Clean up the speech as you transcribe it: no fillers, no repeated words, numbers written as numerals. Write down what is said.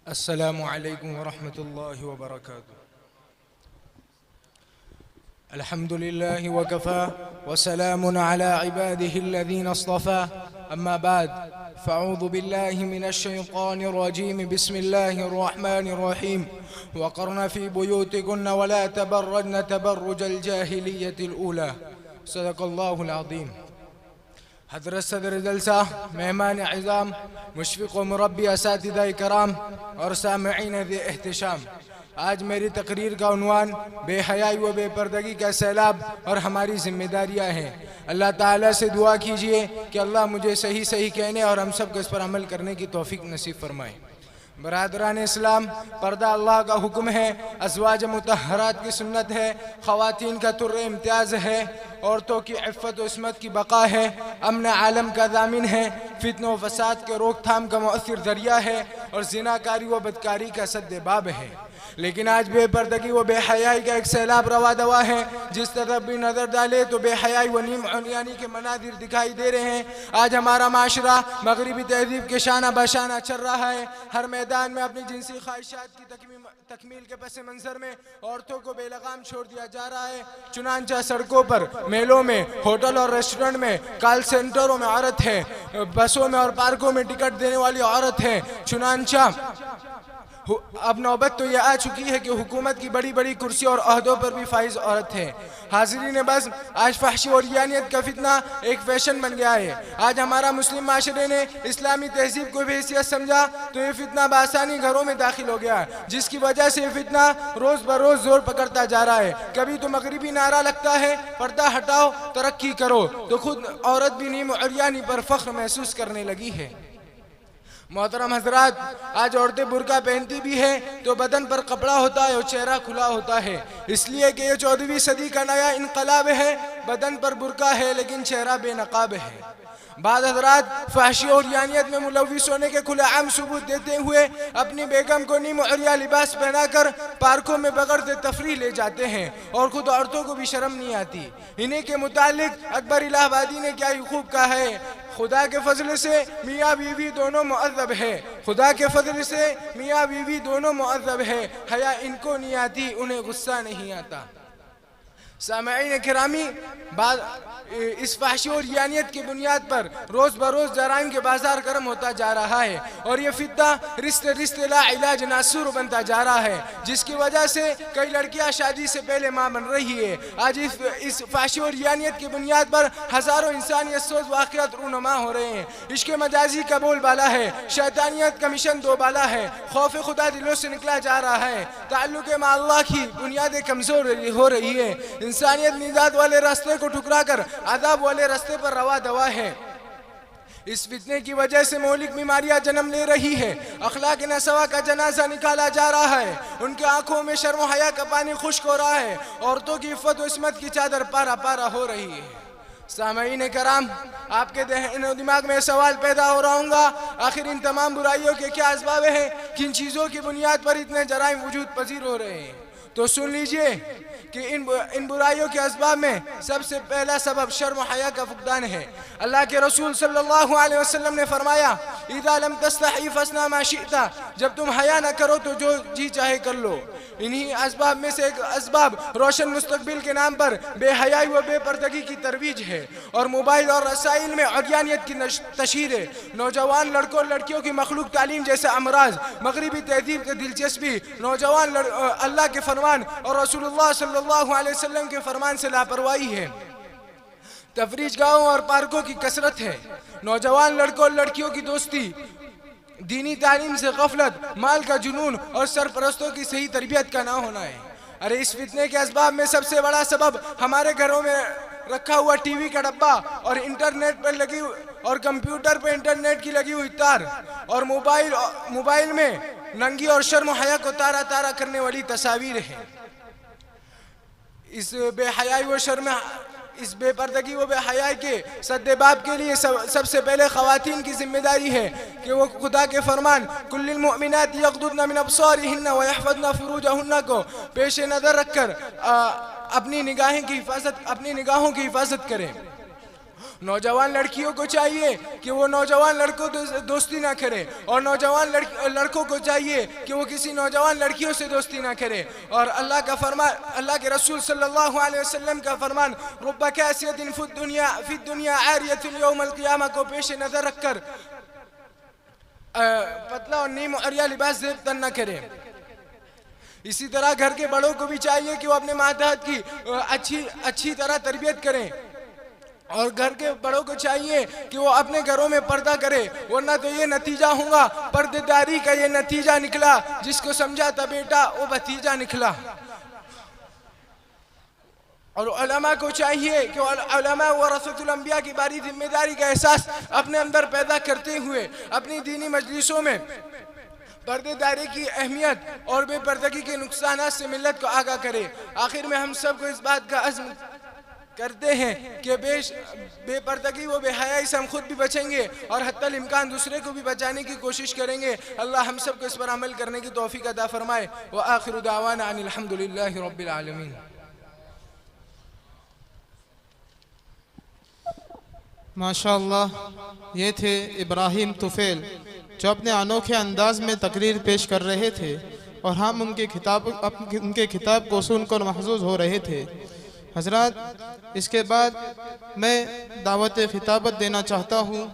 अस्सलामु अलैकुम वरहमतुल्लाहि वबरकातुहू। अल्हम्दुलिल्लाहि वकफ़ा वसलामुन अला इबादिहिल्लज़ीना इस्तफ़ा अम्मा बाद फ़अऊज़ु बिल्लाहि मिनश्शैतानिर्रजीम बिस्मिल्लाहिर्रहमानिर्रहीम वक़र्न फ़ी बुयूतिकुन्न वला तबर्रजन तबर्रुजल जाहिलिय्यतिल ऊला सदक़ल्लाहुल अज़ीम। हज़रत सदर जलसा, मेहमान इज़ाम, मुशफ़िक़ व मुरब्बी असातिज़ा इकराम और सामिईन ज़े एहतिशाम, आज मेरी तकरीर का उन्वान बेहयाई व बेपर्दगी का सैलाब और हमारी ज़िम्मेदारियाँ हैं। अल्लाह ताला से दुआ कीजिए कि अल्लाह मुझे सही सही कहने और हम सब को इस पर अमल करने की तौफ़ीक नसीब फरमाए। बरादरान इस्लाम, पर्दा अल्लाह का हुक्म है, अज़वाज मुतहरात की सुन्नत है, ख़वातीन का तुर्रे इम्तियाज़ है, औरतों की इफ़्फ़त व इस्मत की बका है, अमन आलम का दामिन है, फित्ना व फ़साद के रोकथाम का मुअस्सिर ज़रिया है और ज़िनाकारी व बदकारी का सद्देबाब है। लेकिन आज बेपर्दगी व बेहयाई का एक सैलाब रवा दवा है। जिस तरफ भी नज़र डाले तो बेहयाई व नीमअनियानी के मनादिर दिखाई दे रहे हैं। आज हमारा माशरा मगरिबी तहज़ीब के शाना बशाना चल रहा है। हर मैदान में अपनी जिनसी ख्वाहिशात की तकमील के पस मंज़र में औरतों को बेलगाम छोड़ दिया जा रहा है। चुनांचा सड़कों पर, मेलों में, होटल और रेस्टोरेंट में, कॉल सेंटरों में औरत है, बसों में और पार्कों में टिकट देने वाली औरत है। चुनांचा अब नौबत तो यह आ चुकी है कि हुकूमत की बड़ी बड़ी कुर्सी और अहदों पर भी फाइज औरत है। हाज़रीन बस, आज फहशी और यानियत का फितना एक फैशन बन गया है। आज हमारा मुस्लिम माशरे ने इस्लामी तहजीब को भी हैसियत समझा तो ये फितना बासानी घरों में दाखिल हो गया, जिसकी वजह से ये फितना रोज़ बरोज़ जोर पकड़ता जा रहा है। कभी तो मगरिबी नारा लगता है, पर्दा हटाओ तरक्की करो, तो खुद औरत भी नीम और यानी पर फ़ख्र महसूस करने लगी है। मोहतरम हजरात, आज औरतें बुर्का पहनती भी हैं तो बदन पर कपड़ा होता है और चेहरा खुला होता है, इसलिए कि ये 14वीं सदी का नया इनकलाब है। बदन पर बुर्का है लेकिन चेहरा बेनकाब है। बाद हजरात फहशी और यानियत में मुलव्विस होने के खुलेआम सबूत देते हुए अपनी बेगम को नीम औरिया लिबास पहनाकर पार्कों में बगैर तफरीह ले जाते हैं और खुद औरतों को भी शर्म नहीं आती। इन्हीं के मुतालिक अकबर इलाहाबादी ने क्या खूब कहा है, खुदा के फजल से मियाँ बीवी दोनों मुअज़्ज़ब है, खुदा के फजल से मियाँ बीवी दोनों मुअज़्ज़ब है, हया इनको नहीं आती, उन्हें गुस्सा नहीं आता। सामईन किरामी, बाद इस फहशी और यानियत की बुनियाद पर रोज़ बरोज़ जराइम के बाजार गर्म होता जा रहा है और ये फितना रिश्ते रिश्ते ला इलाज नासूर बनता जा रहा है, जिसकी वजह से कई लड़कियां शादी से पहले माँ बन रही है। आज इस फहशी और यानियत की बुनियाद पर हज़ारों इंसानियत सोच वाक़ियात रूनुमा हो रहे हैं। इश्क़ मजाजी का बोलबाला है, शैतानियत का मिशन दो बाला है, खौफ खुदा दिलों से निकला जा रहा है, ताल्लुक़ में अल्लाह की बुनियादें कमज़ोर हो रही है। इंसानियत निजात वाले रास्ते को ठुकरा कर आदाब वाले रास्ते पर रवा दवा है। इस फितने की वजह से मौलिक बीमारियां जन्म ले रही है, अखलाक नसवा का जनाजा निकाला जा रहा है, उनके आंखों में शर्म हया का पानी खुश्क हो रहा है, औरतों की इफ़्फ़त व इस्मत की चादर पारा पारा हो रही है। सामईन कराम, आपके दिमाग में सवाल पैदा हो रहा होगा, आखिर इन तमाम बुराइयों के क्या असबाब हैं, किन चीज़ों की बुनियाद पर इतने जराइम वजूद पजीर हो रहे हैं। तो सुन लीजिए कि इन बुराइयों के असबाब में सबसे पहला सबब शर्म हया का फुकदान है। अल्लाह के रसूल सल्लल्लाहु अलैहि वसल्लम ने फरमाया, इज़ा लम तस्तही फस्ना मा शिअता, जब तुम हया न करो तो जो जी चाहे कर लो। इन्हीं असबाब में से एक असबाब रोशन मुस्तकबिल के नाम पर बेहयाई व बेपर्दगी की तरवीज है और मोबाइल और रसाइल में अज्ञानियत की तशहीर है। नौजवान लड़कों और लड़कियों की मखलूक तालीम जैसे अमराज, मगरिबी तहजीब की दिलचस्पी, नौजवान अल्लाह के फरमान और रसूलुल्लाह सल्लल्लाहु अलैहि वसल्लम के फरमान से लापरवाही है। तफरीज गाहों और पार्कों की कसरत है, नौजवान लड़कों और लड़कियों की दोस्ती, दीनी तालीम से गफलत, माल का जुनून और सरपरस्तों की सही तरबियत का ना होना है। अरे इस फितने के असबाब में सबसे बड़ा सबब हमारे घरों में रखा हुआ टीवी का डब्बा और इंटरनेट पर लगी और कंप्यूटर पर इंटरनेट की लगी हुई तार और मोबाइल में नंगी और शर्म हया को तारा तारा करने वाली तस्वीर है। इस बेहयाई व शर्म, इस बेपर्दगी व बेहयाई के सद्देबाब के लिए सबसे पहले ख़वातीन की जिम्मेदारी है कि वो खुदा के फरमान कुल्लिल मुअमिनाति यग़दुदना मिन अब्सारिहिन्ना व यहफ़ज़ना फ़ुरूजहुन्ना को पेश नज़र रखकर अपनी निगाहों की हिफाजत करें। नौजवान लड़कियों को चाहिए कि वो नौजवान लड़कों से दोस्ती ना करे, और नौजवान लड़कों को चाहिए कि वो किसी नौजवान लड़कियों से दोस्ती ना करे। और अल्लाह का फरमान, अल्लाह के रसूल सल्लल्लाहु अलैहि वसल्लम का फरमान, रुब्बा कासियतिन फिद दुनिया आरियतुल यौमल क़ियामा को पेश नजर रखकर पतला और नीम और लिबास तन न करे। इसी तरह घर के बड़ों को भी चाहिए कि वो अपने मातहत की अच्छी तरह तरबियत करें, और घर के बड़ों को चाहिए कि वो अपने घरों में पर्दा करे, वरना तो ये नतीजा होगा, पर्देदारी का ये नतीजा निकला, जिसको समझा था बेटा वो भतीजा निकला। और उलमा को चाहिए कि उलमा वरसतुल अंबिया की बारी जिम्मेदारी का एहसास अपने अंदर पैदा करते हुए अपनी दीनी मजलिसों में पर्देदारी की अहमियत और बेपर्दगी के नुकसानात से मिल्लत को आगाह करे। आखिर में हम सब को इस बात का अज़्म करते हैं कि बेपर्दगी व बेहयाई से हम खुद भी बचेंगे और हत्तल इम्कान दूसरे को भी बचाने की कोशिश करेंगे। अल्लाह हम सब को इस पर अमल करने की तौफीक अता फरमाए। व आखिरु दावाना अनिल हम्दुलिल्लाहि रब्बिल आलमीन। माशाअल्लाह, ये थे इब्राहिम तुफ़ैल जो अपने अनोखे अंदाज में तकरीर पेश कर रहे थे, और हम उनके खिताब को सुनकर महजूज हो रहे थे। हजरात, इसके बाद मैं दावत खिताबत देना चाहता हूँ